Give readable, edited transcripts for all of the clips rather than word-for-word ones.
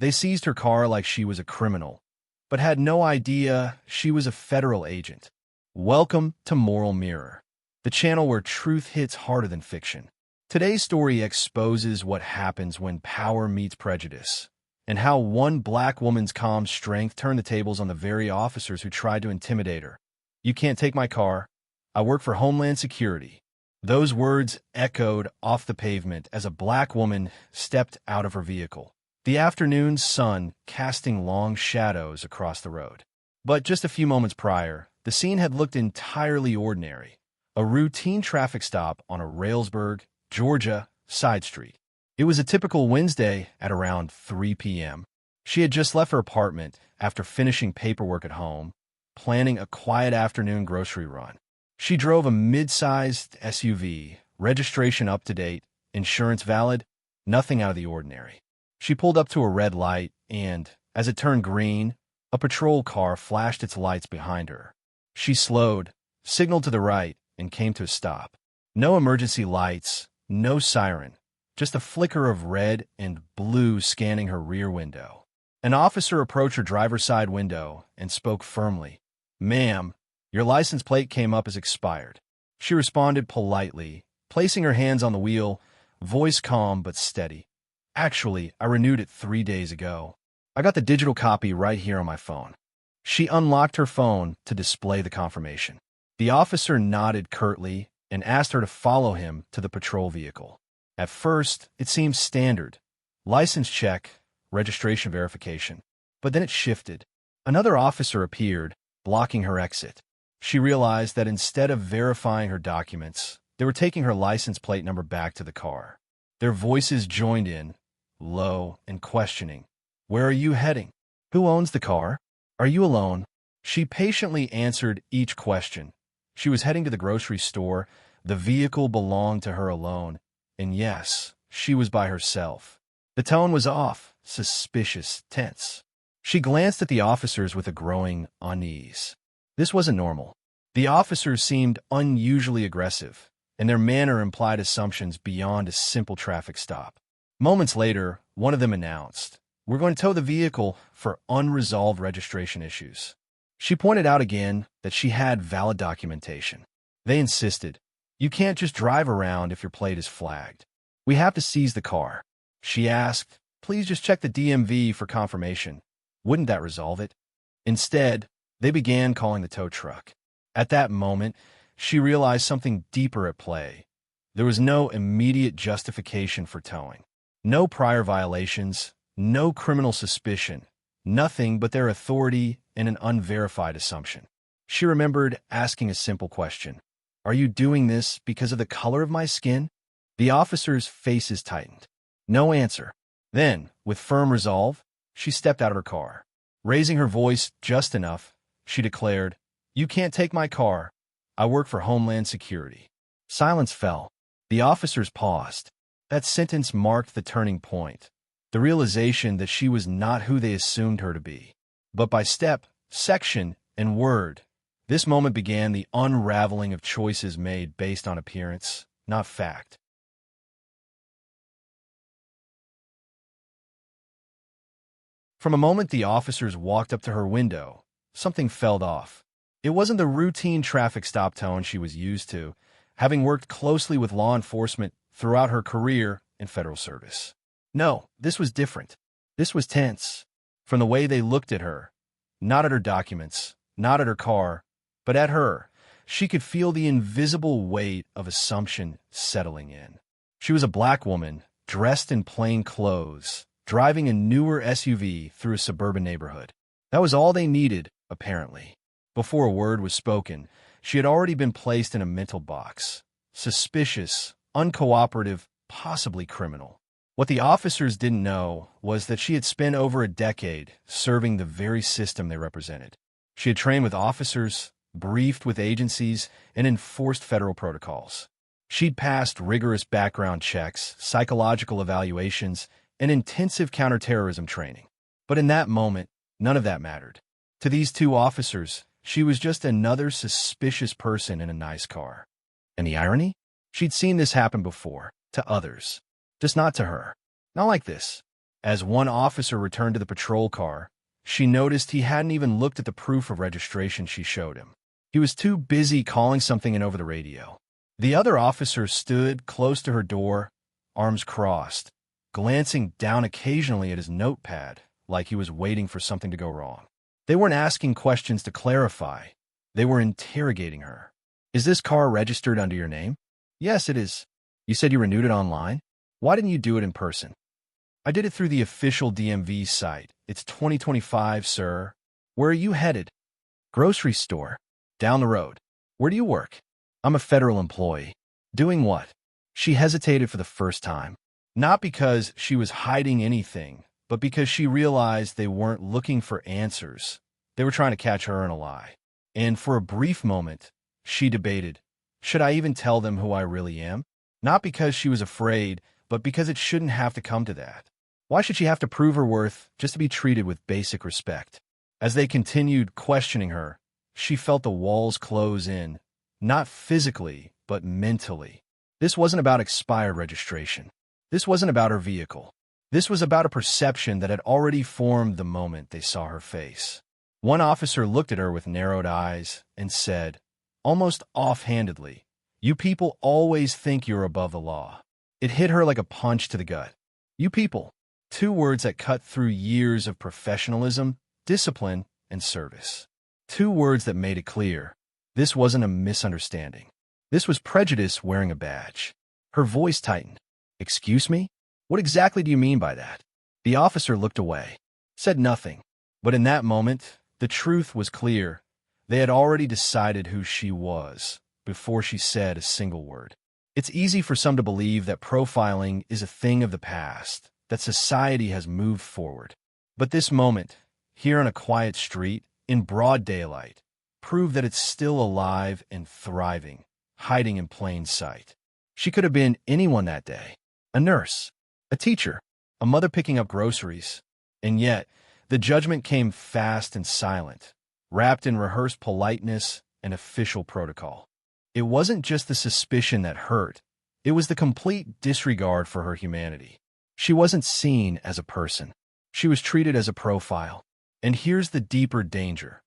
They seized her car like she was a criminal, but had no idea she was a federal agent. Welcome to Moral Mirror, the channel where truth hits harder than fiction. Today's story exposes what happens when power meets prejudice, and how one black woman's calm strength turned the tables on the very officers who tried to intimidate her. "You can't take my car. I work for Homeland Security." Those words echoed off the pavement as a black woman stepped out of her vehicle, the afternoon sun casting long shadows across the road. But just a few moments prior, the scene had looked entirely ordinary. A routine traffic stop on a Railsburg, Georgia, side street. It was a typical Wednesday at around 3 p.m. She had just left her apartment after finishing paperwork at home, planning a quiet afternoon grocery run. She drove a mid-sized SUV, registration up-to-date, insurance valid, nothing out of the ordinary. She pulled up to a red light and, as it turned green, a patrol car flashed its lights behind her. She slowed, signaled to the right, and came to a stop. No emergency lights, no siren, just a flicker of red and blue scanning her rear window. An officer approached her driver's side window and spoke firmly. "Ma'am, your license plate came up as expired." She responded politely, placing her hands on the wheel, voice calm but steady. "Actually, I renewed it 3 days ago. I got the digital copy right here on my phone." She unlocked her phone to display the confirmation. The officer nodded curtly and asked her to follow him to the patrol vehicle. At first, it seemed standard. License check, registration verification. But then it shifted. Another officer appeared, blocking her exit. She realized that instead of verifying her documents, they were taking her license plate number back to the car. Their voices joined in, low and questioning. "Where are you heading? Who owns the car? Are you alone?" She patiently answered each question. She was heading to the grocery store. The vehicle belonged to her alone. And yes, she was by herself. The tone was off, suspicious, tense. She glanced at the officers with a growing unease. This wasn't normal. The officers seemed unusually aggressive, and their manner implied assumptions beyond a simple traffic stop. Moments later, one of them announced, "We're going to tow the vehicle for unresolved registration issues." She pointed out again that she had valid documentation. They insisted, "You can't just drive around if your plate is flagged. We have to seize the car." She asked, "Please just check the DMV for confirmation. Wouldn't that resolve it?" Instead, they began calling the tow truck. At that moment, she realized something deeper at play. There was no immediate justification for towing. No prior violations, no criminal suspicion, nothing but their authority and an unverified assumption. She remembered asking a simple question. "Are you doing this because of the color of my skin?" The officers' faces tightened. No answer. Then, with firm resolve, she stepped out of her car. Raising her voice just enough, she declared, "You can't take my car. I work for Homeland Security." Silence fell. The officers paused. That sentence marked the turning point, the realization that she was not who they assumed her to be. But by step, section, and word, this moment began the unraveling of choices made based on appearance, not fact. From a moment the officers walked up to her window, something felt off. It wasn't the routine traffic stop tone she was used to, having worked closely with law enforcement throughout her career in federal service. No, this was different. This was tense. From the way they looked at her, not at her documents, not at her car, but at her, she could feel the invisible weight of assumption settling in. She was a black woman, dressed in plain clothes, driving a newer SUV through a suburban neighborhood. That was all they needed, apparently. Before a word was spoken, she had already been placed in a mental box. Suspicious, uncooperative, possibly criminal. What the officers didn't know was that she had spent over a decade serving the very system they represented. She had trained with officers, briefed with agencies, and enforced federal protocols. She'd passed rigorous background checks, psychological evaluations, and intensive counterterrorism training. But in that moment, none of that mattered. To these two officers, she was just another suspicious person in a nice car. And the irony? She'd seen this happen before, to others. Just not to her. Not like this. As one officer returned to the patrol car, she noticed he hadn't even looked at the proof of registration she showed him. He was too busy calling something in over the radio. The other officer stood close to her door, arms crossed, glancing down occasionally at his notepad like he was waiting for something to go wrong. They weren't asking questions to clarify. They were interrogating her. Is this car registered under your name? Yes, it is. You said you renewed it online? Why didn't you do it in person? I did it through the official DMV site. It's 2025, sir. Where are you headed? Grocery store. Down the road. Where do you work? I'm a federal employee. Doing what? She hesitated for the first time. Not because she was hiding anything, but because she realized they weren't looking for answers. They were trying to catch her in a lie. And for a brief moment, she debated, should I even tell them who I really am? Not because she was afraid, but because it shouldn't have to come to that. Why should she have to prove her worth just to be treated with basic respect? As they continued questioning her, she felt the walls close in, not physically, but mentally. This wasn't about expired registration. This wasn't about her vehicle. This was about a perception that had already formed the moment they saw her face. One officer looked at her with narrowed eyes and said, almost offhandedly, "You people always think you're above the law." It hit her like a punch to the gut. You people. Two words that cut through years of professionalism, discipline, and service. Two words that made it clear. This wasn't a misunderstanding. This was prejudice wearing a badge. Her voice tightened. Excuse me? What exactly do you mean by that? The officer looked away, said nothing. But in that moment, the truth was clear. They had already decided who she was before she said a single word. It's easy for some to believe that profiling is a thing of the past, that society has moved forward. But this moment, here on a quiet street, in broad daylight, proved that it's still alive and thriving, hiding in plain sight. She could have been anyone that day. A nurse, a teacher, a mother picking up groceries. And yet, the judgment came fast and silent, wrapped in rehearsed politeness and official protocol. It wasn't just the suspicion that hurt. It was the complete disregard for her humanity. She wasn't seen as a person. She was treated as a profile. And here's the deeper danger.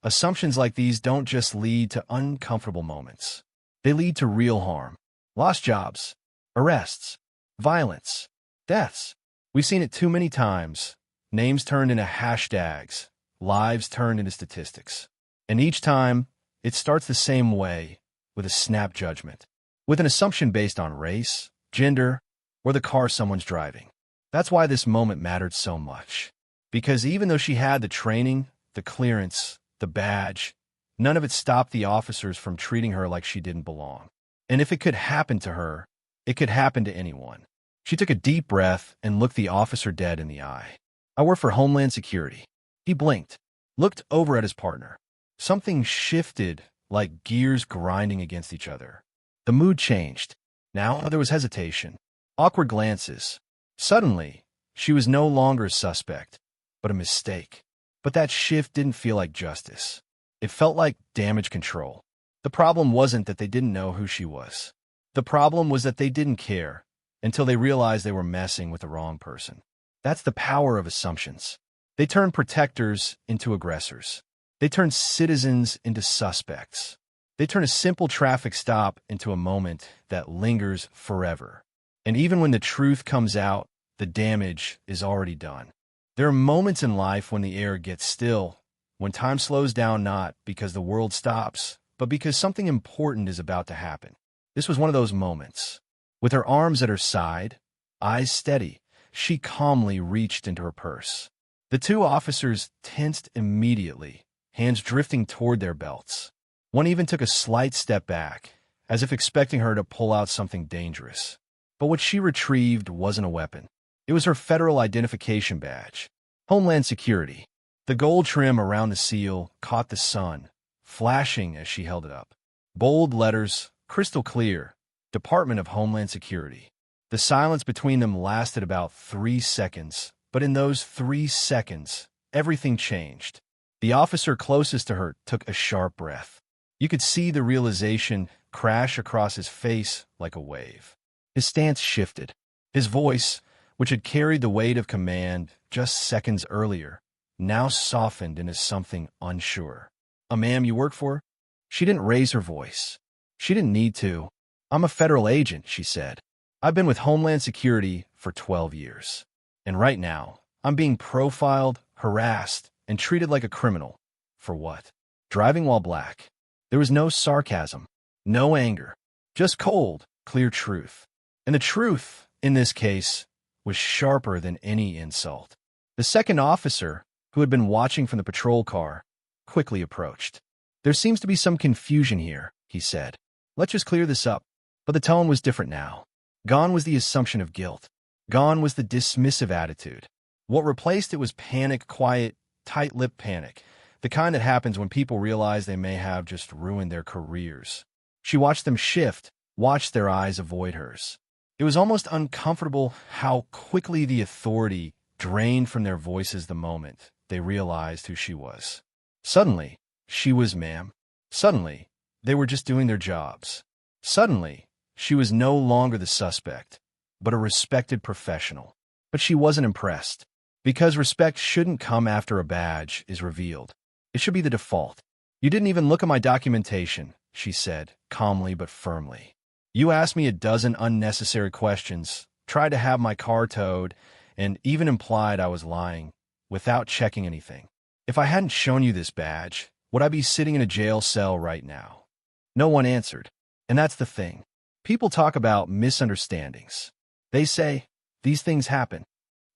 Assumptions like these don't just lead to uncomfortable moments. They lead to real harm. Lost jobs, arrests, violence, deaths. We've seen it too many times. Names turned into hashtags, lives turned into statistics. And each time, it starts the same way, with a snap judgment, with an assumption based on race, gender, or the car someone's driving. That's why this moment mattered so much. Because even though she had the training, the clearance, the badge, none of it stopped the officers from treating her like she didn't belong. And if it could happen to her, it could happen to anyone. She took a deep breath and looked the officer dead in the eye. I work for Homeland Security. He blinked, looked over at his partner. Something shifted, like gears grinding against each other. The mood changed. Now there was hesitation, awkward glances. Suddenly, she was no longer a suspect, but a mistake. But that shift didn't feel like justice. It felt like damage control. The problem wasn't that they didn't know who she was. The problem was that they didn't care until they realized they were messing with the wrong person. That's the power of assumptions. They turn protectors into aggressors. They turn citizens into suspects. They turn a simple traffic stop into a moment that lingers forever. And even when the truth comes out, the damage is already done. There are moments in life when the air gets still, when time slows down not because the world stops, but because something important is about to happen. This was one of those moments. With her arms at her side, eyes steady, she calmly reached into her purse. The two officers tensed immediately, hands drifting toward their belts. One even took a slight step back, as if expecting her to pull out something dangerous. But what she retrieved wasn't a weapon. It was her federal identification badge. Homeland Security. The gold trim around the seal caught the sun, flashing as she held it up. Bold letters, crystal clear, Department of Homeland Security. The silence between them lasted about 3 seconds, but in those 3 seconds, everything changed. The officer closest to her took a sharp breath. You could see the realization crash across his face like a wave. His stance shifted. His voice, which had carried the weight of command just seconds earlier, now softened into something unsure. Ma'am, you work for?" She didn't raise her voice. She didn't need to. "I'm a federal agent," she said. "I've been with Homeland Security for 12 years. And right now, I'm being profiled, harassed, and treated like a criminal. For what? Driving while black." There was no sarcasm, no anger, just cold, clear truth. And the truth, in this case, was sharper than any insult. The second officer, who had been watching from the patrol car, quickly approached. "There seems to be some confusion here," he said. "Let's just clear this up." But the tone was different now. Gone was the assumption of guilt. Gone was the dismissive attitude. What replaced it was panic, quiet, tight-lipped panic, the kind that happens when people realize they may have just ruined their careers. She watched them shift, watched their eyes avoid hers. It was almost uncomfortable how quickly the authority drained from their voices the moment they realized who she was. Suddenly, she was ma'am. Suddenly, they were just doing their jobs. Suddenly, she was no longer the suspect, but a respected professional. But she wasn't impressed, because respect shouldn't come after a badge is revealed. It should be the default. "You didn't even look at my documentation," she said, calmly but firmly. "You asked me a dozen unnecessary questions, tried to have my car towed, and even implied I was lying, without checking anything. If I hadn't shown you this badge, would I be sitting in a jail cell right now?" No one answered. And that's the thing. People talk about misunderstandings. They say, "These things happen."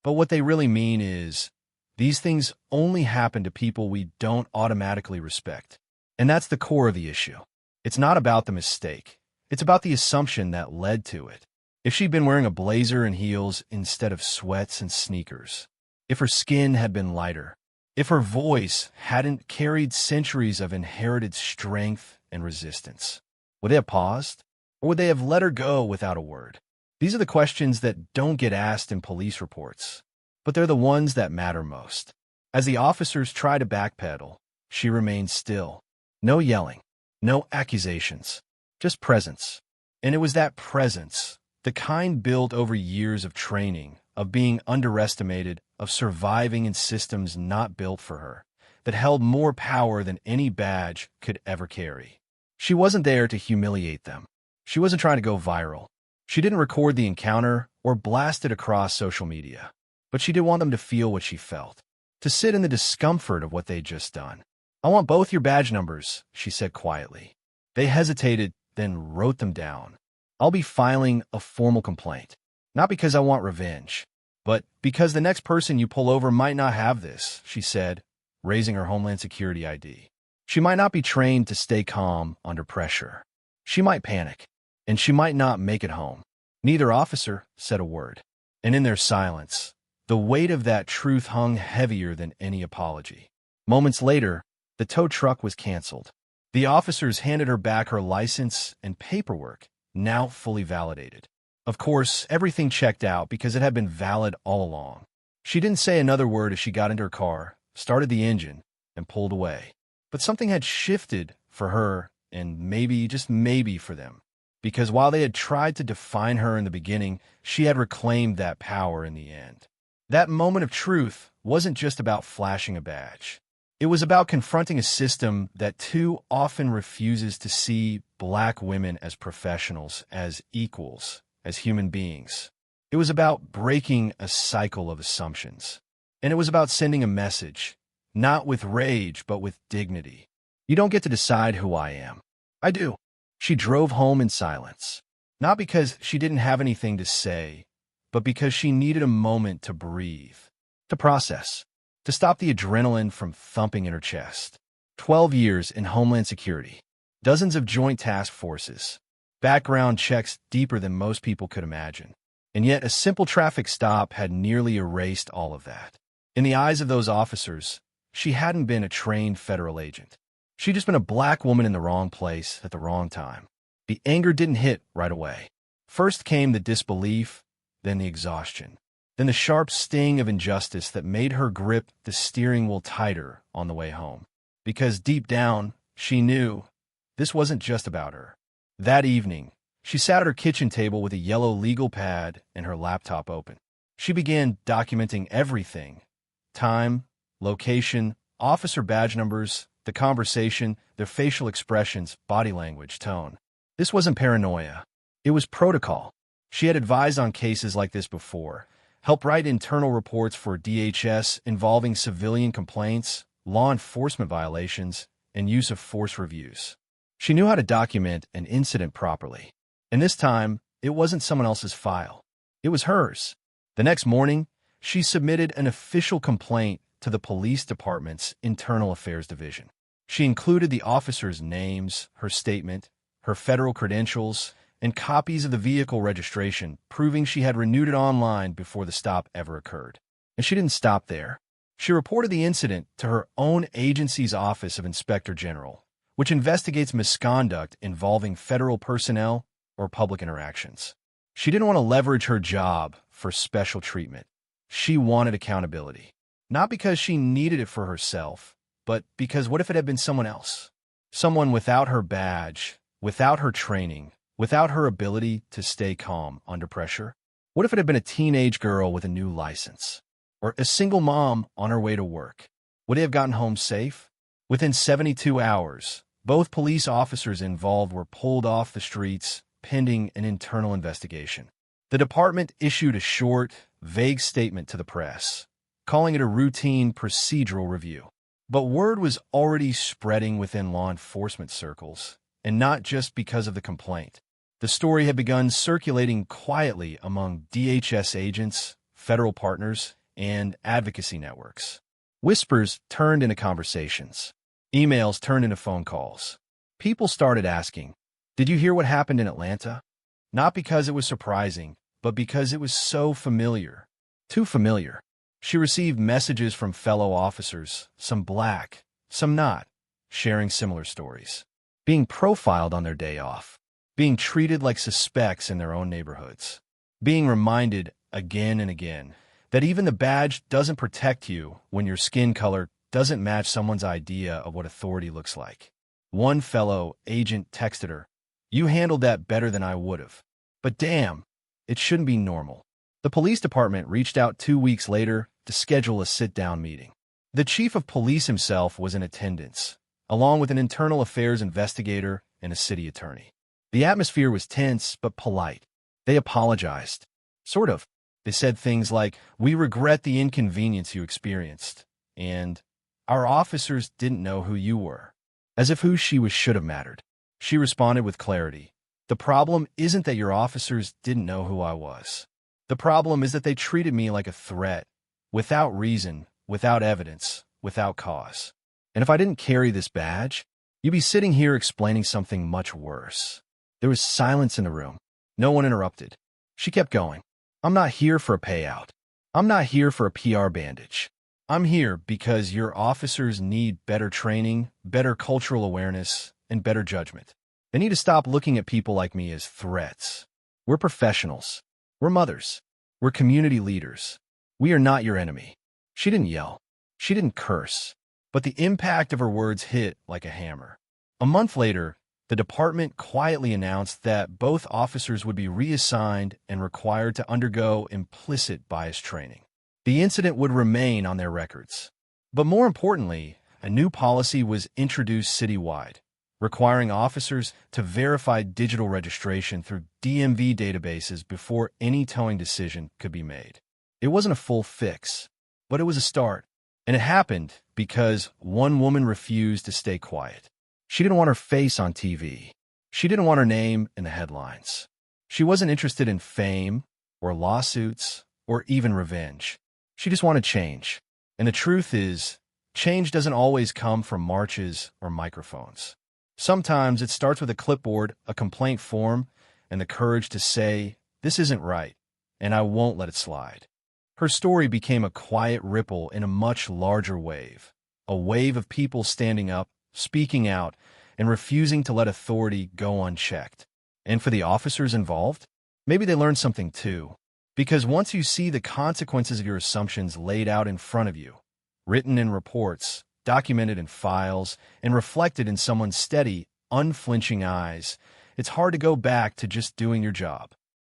But what they really mean is, these things only happen to people we don't automatically respect. And that's the core of the issue. It's not about the mistake. It's about the assumption that led to it. If she'd been wearing a blazer and heels instead of sweats and sneakers, if her skin had been lighter, if her voice hadn't carried centuries of inherited strength and resistance, would they have paused? Or would they have let her go without a word? These are the questions that don't get asked in police reports, but they're the ones that matter most. As the officers try to backpedal, she remained still. No yelling, no accusations, just presence. And it was that presence, the kind built over years of training, of being underestimated, of surviving in systems not built for her, that held more power than any badge could ever carry. She wasn't there to humiliate them. She wasn't trying to go viral. She didn't record the encounter or blast it across social media. But she did want them to feel what she felt, to sit in the discomfort of what they'd just done. "I want both your badge numbers," she said quietly. They hesitated, then wrote them down. "I'll be filing a formal complaint. Not because I want revenge, but because the next person you pull over might not have this," she said, raising her Homeland Security ID. She might not be trained to stay calm under pressure. She might panic, and she might not make it home. Neither officer said a word. And in their silence, the weight of that truth hung heavier than any apology. Moments later, the tow truck was canceled. The officers handed her back her license and paperwork, now fully validated. Of course, everything checked out because it had been valid all along. She didn't say another word as she got into her car, started the engine, and pulled away. But something had shifted for her, and maybe, just maybe, for them. Because while they had tried to define her in the beginning, she had reclaimed that power in the end. That moment of truth wasn't just about flashing a badge. It was about confronting a system that too often refuses to see black women as professionals, as equals, as human beings. It was about breaking a cycle of assumptions. And it was about sending a message, not with rage, but with dignity. "You don't get to decide who I am. I do." She drove home in silence, not because she didn't have anything to say, but because she needed a moment to breathe, to process, to stop the adrenaline from thumping in her chest. 12 years in Homeland Security, dozens of joint task forces, background checks deeper than most people could imagine. And yet a simple traffic stop had nearly erased all of that. In the eyes of those officers, she hadn't been a trained federal agent. She'd just been a black woman in the wrong place at the wrong time. The anger didn't hit right away. First came the disbelief, then the exhaustion, then the sharp sting of injustice that made her grip the steering wheel tighter on the way home. Because deep down, she knew this wasn't just about her. That evening, she sat at her kitchen table with a yellow legal pad and her laptop open. She began documenting everything: time, location, officer badge numbers, the conversation, their facial expressions, body language, tone. This wasn't paranoia. It was protocol. She had advised on cases like this before, helped write internal reports for DHS involving civilian complaints, law enforcement violations, and use of force reviews. She knew how to document an incident properly. And this time, it wasn't someone else's file. It was hers. The next morning, she submitted an official complaint to the police department's Internal Affairs Division. She included the officers' names, her statement, her federal credentials, and copies of the vehicle registration, proving she had renewed it online before the stop ever occurred. And she didn't stop there. She reported the incident to her own agency's Office of Inspector General, which investigates misconduct involving federal personnel or public interactions. She didn't want to leverage her job for special treatment. She wanted accountability. Not because she needed it for herself, but because what if it had been someone else? Someone without her badge, without her training, without her ability to stay calm under pressure? What if it had been a teenage girl with a new license? Or a single mom on her way to work? Would they have gotten home safe? Within 72 hours, both police officers involved were pulled off the streets, pending an internal investigation. The department issued a short, vague statement to the press, calling it a routine procedural review. But word was already spreading within law enforcement circles, and not just because of the complaint. The story had begun circulating quietly among DHS agents, federal partners, and advocacy networks. Whispers turned into conversations. Emails turned into phone calls. People started asking, "Did you hear what happened in Atlanta?" Not because it was surprising, but because it was so familiar. Too familiar. She received messages from fellow officers, some black, some not, sharing similar stories. Being profiled on their day off. Being treated like suspects in their own neighborhoods. Being reminded again and again that even the badge doesn't protect you when your skin color doesn't match someone's idea of what authority looks like. One fellow agent texted her, "You handled that better than I would have. But damn, it shouldn't be normal." The police department reached out 2 weeks later to schedule a sit-down meeting. The chief of police himself was in attendance, along with an internal affairs investigator and a city attorney. The atmosphere was tense but polite. They apologized. Sort of. They said things like, "We regret the inconvenience you experienced," and "Our officers didn't know who you were," as if who she was should have mattered. She responded with clarity. "The problem isn't that your officers didn't know who I was. The problem is that they treated me like a threat, without reason, without evidence, without cause. And if I didn't carry this badge, you'd be sitting here explaining something much worse." There was silence in the room. No one interrupted. She kept going. "I'm not here for a payout. I'm not here for a PR bandage. I'm here because your officers need better training, better cultural awareness, and better judgment. They need to stop looking at people like me as threats. We're professionals. We're mothers. We're community leaders. We are not your enemy." She didn't yell. She didn't curse. But the impact of her words hit like a hammer. A month later, the department quietly announced that both officers would be reassigned and required to undergo implicit bias training. The incident would remain on their records. But more importantly, a new policy was introduced citywide, requiring officers to verify digital registration through DMV databases before any towing decision could be made. It wasn't a full fix, but it was a start. And it happened because one woman refused to stay quiet. She didn't want her face on TV. She didn't want her name in the headlines. She wasn't interested in fame or lawsuits or even revenge. She just wanted change. And the truth is, change doesn't always come from marches or microphones. Sometimes it starts with a clipboard, a complaint form, and the courage to say, "This isn't right, and I won't let it slide." Her story became a quiet ripple in a much larger wave. A wave of people standing up, speaking out, and refusing to let authority go unchecked. And for the officers involved, maybe they learned something too. Because once you see the consequences of your assumptions laid out in front of you, written in reports, documented in files, and reflected in someone's steady, unflinching eyes, it's hard to go back to just doing your job.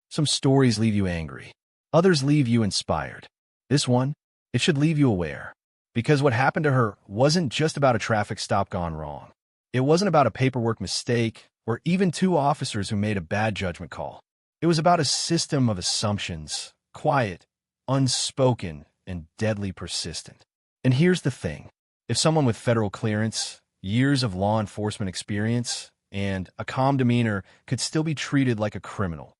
Some stories leave you angry. Others leave you inspired. This one, it should leave you aware. Because what happened to her wasn't just about a traffic stop gone wrong. It wasn't about a paperwork mistake or even two officers who made a bad judgment call. It was about a system of assumptions, quiet, unspoken, and deadly persistent. And here's the thing. If someone with federal clearance, years of law enforcement experience, and a calm demeanor could still be treated like a criminal,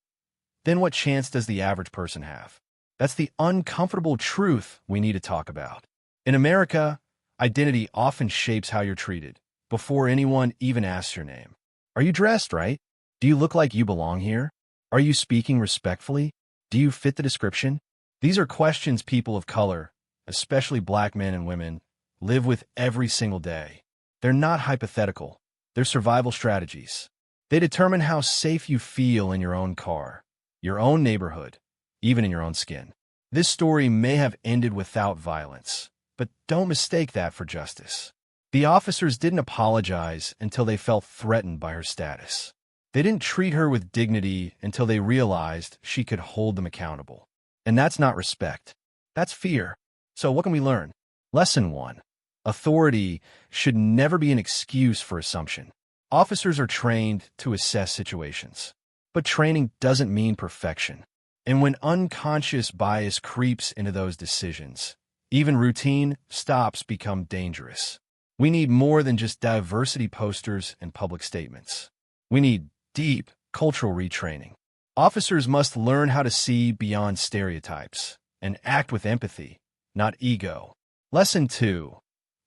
then what chance does the average person have? That's the uncomfortable truth we need to talk about. In America, identity often shapes how you're treated, before anyone even asks your name. Are you dressed right? Do you look like you belong here? Are you speaking respectfully? Do you fit the description? These are questions people of color, especially black men and women, live with every single day. They're not hypothetical. They're survival strategies. They determine how safe you feel in your own car, your own neighborhood, even in your own skin. This story may have ended without violence, but don't mistake that for justice. The officers didn't apologize until they felt threatened by her status. They didn't treat her with dignity until they realized she could hold them accountable. And that's not respect. That's fear. So what can we learn? Lesson 1. Authority should never be an excuse for assumption. Officers are trained to assess situations, but training doesn't mean perfection. And when unconscious bias creeps into those decisions, even routine stops become dangerous. We need more than just diversity posters and public statements. We need deep cultural retraining. Officers must learn how to see beyond stereotypes and act with empathy, not ego. Lesson 2.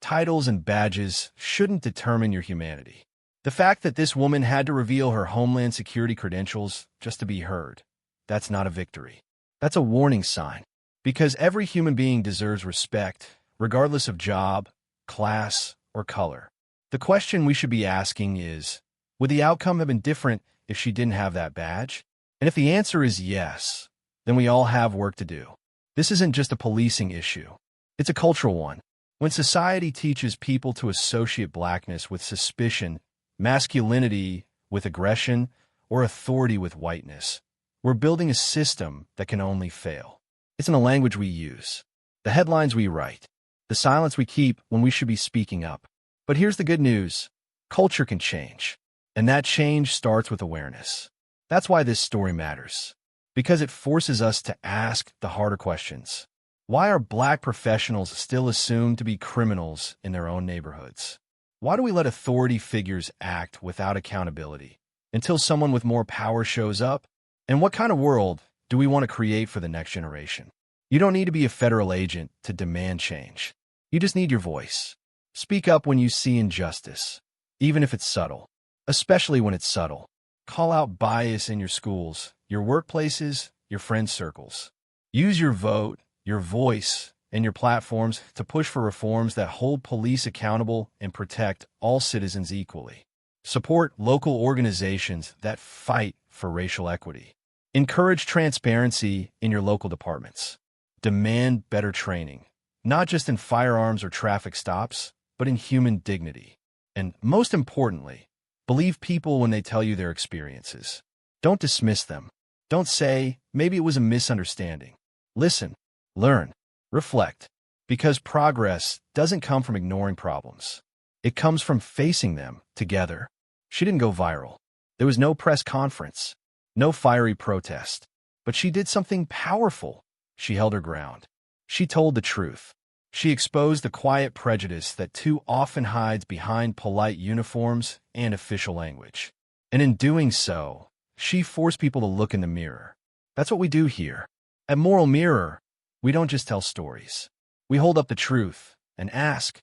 Titles and badges shouldn't determine your humanity. The fact that this woman had to reveal her Homeland Security credentials just to be heard, that's not a victory. That's a warning sign. Because every human being deserves respect, regardless of job, class, or color. The question we should be asking is, would the outcome have been different if she didn't have that badge? And if the answer is yes, then we all have work to do. This isn't just a policing issue. It's a cultural one. When society teaches people to associate blackness with suspicion, masculinity with aggression, or authority with whiteness, we're building a system that can only fail. It's in the language we use, the headlines we write, the silence we keep when we should be speaking up. But here's the good news. Culture can change, and that change starts with awareness. That's why this story matters, because it forces us to ask the harder questions. Why are black professionals still assumed to be criminals in their own neighborhoods? Why do we let authority figures act without accountability until someone with more power shows up? And what kind of world do we want to create for the next generation? You don't need to be a federal agent to demand change. You just need your voice. Speak up when you see injustice, even if it's subtle, especially when it's subtle. Call out bias in your schools, your workplaces, your friend circles. Use your vote, your voice, and your platforms to push for reforms that hold police accountable and protect all citizens equally. Support local organizations that fight for racial equity. Encourage transparency in your local departments. Demand better training, not just in firearms or traffic stops, but in human dignity. And most importantly, believe people when they tell you their experiences. Don't dismiss them. Don't say, maybe it was a misunderstanding. Listen, learn, reflect, because progress doesn't come from ignoring problems. It comes from facing them together. She didn't go viral. There was no press conference, no fiery protest, but she did something powerful. She held her ground. She told the truth. She exposed the quiet prejudice that too often hides behind polite uniforms and official language. And in doing so, she forced people to look in the mirror. That's what we do here. At Moral Mirror, we don't just tell stories. We hold up the truth and ask,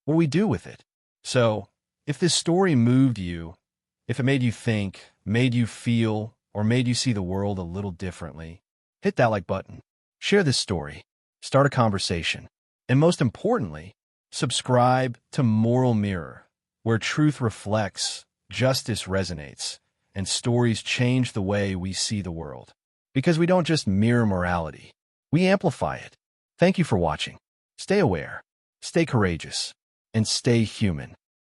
what do we do with it? So, if this story moved you, if it made you think, made you feel, or made you see the world a little differently, hit that like button. Share this story. Start a conversation. And most importantly, subscribe to Moral Mirror, where truth reflects, justice resonates, and stories change the way we see the world. Because we don't just mirror morality, we amplify it. Thank you for watching. Stay aware, stay courageous, and stay human.